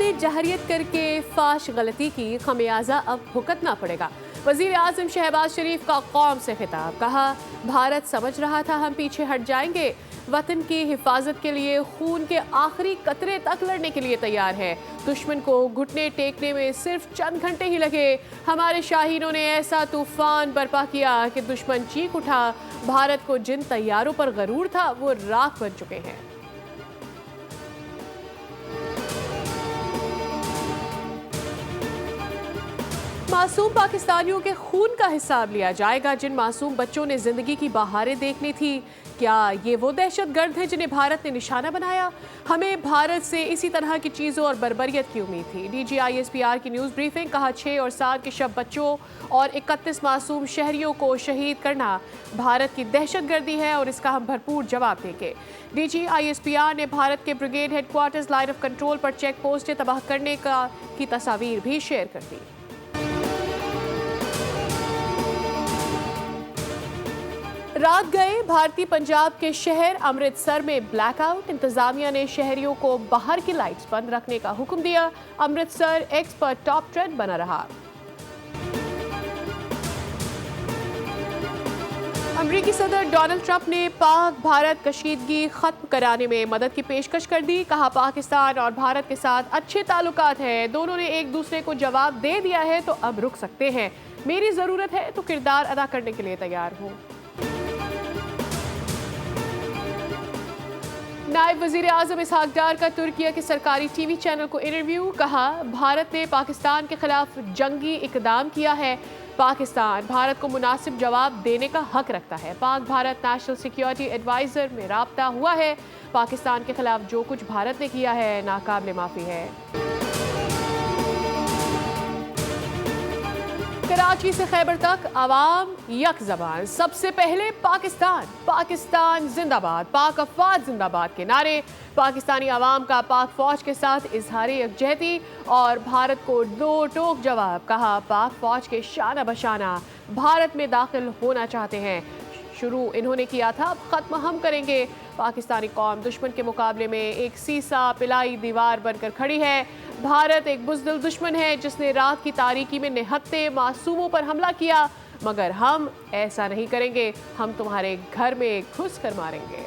ने जहरियत करके फाश गलती की, खमियाजा अब भुगतना पड़ेगा। वजीर आजम शहबाज शरीफ का कौम से खिताब, कहा भारत समझ रहा था हम पीछे हट जाएंगे, वतन की हिफाजत के लिए खून के आखिरी कतरे तक लड़ने के लिए तैयार है। दुश्मन को घुटने टेकने में सिर्फ चंद घंटे ही लगे। हमारे शाहीनों ने ऐसा तूफान बर्पा किया कि दुश्मन चीख उठा। भारत को जिन तैयारों पर गरूर था वो राख बन चुके हैं। मासूम पाकिस्तानियों के खून का हिसाब लिया जाएगा। जिन मासूम बच्चों ने जिंदगी की बहारें देखनी थी, क्या ये वो दहशतगर्द हैं जिन्हें भारत ने निशाना बनाया? हमें भारत से इसी तरह की चीज़ों और बर्बरियत की उम्मीद थी। DGISPR की न्यूज़ ब्रीफिंग, कहा 6 और 7 के शब बच्चों और 31 मासूम शहरियों को शहीद करना भारत की दहशतगर्दी है और इसका हम भरपूर जवाब देंगे। DGISPR ने भारत के brigade headquarters line of control पर चेक पोस्टें तबाह करने की तस्वीर भी शेयर कर दी। रात गए भारतीय पंजाब के शहर अमृतसर में ब्लैकआउट। इंतजामिया ने शहरियों को बाहर की लाइट्स बंद रखने का हुक्म दिया। अमृतसर एक्स पर टॉप ट्रेंड बना रहा। अमेरिकी सदर डोनाल्ड ट्रंप ने पाक भारत कशीदगी खत्म कराने में मदद की पेशकश कर दी। कहा पाकिस्तान और भारत के साथ अच्छे ताल्लुकात हैं, दोनों ने एक दूसरे को जवाब दे दिया है तो अब रुक सकते हैं। मेरी जरूरत है तो किरदार अदा करने के लिए तैयार हूं। नायब वजीर आजम इसहाक डार का तुर्किया के सरकारी टीवी चैनल को इंटरव्यू, कहा भारत ने पाकिस्तान के खिलाफ जंगी इकदाम किया है। पाकिस्तान भारत को मुनासिब जवाब देने का हक रखता है। Pak Bharat national security adviser में राब्ता हुआ है। पाकिस्तान के खिलाफ जो कुछ भारत ने किया है नाकाबिले माफी है। कराची से खैबर तक आवाम यक ज़बान, सबसे पहले पाकिस्तान, पाकिस्तान जिंदाबाद, पाक अफवाज जिंदाबाद के नारे। पाकिस्तानी आवाम का पाक फौज के साथ इजहार यकजहती और भारत को दो टोक जवाब। कहा पाक फौज के शाना बशाना भारत में दाखिल होना चाहते हैं। शुरू इन्होंने किया था, अब खत्म हम करेंगे। पाकिस्तानी कौम दुश्मन के मुकाबले में एक सीसा पिलाई दीवार बनकर खड़ी है। भारत एक बुज़दिल दुश्मन है जिसने रात की तारीकी में निहत्ते मासूमों पर हमला किया, मगर हम ऐसा नहीं करेंगे। हम तुम्हारे घर में घुस कर मारेंगे।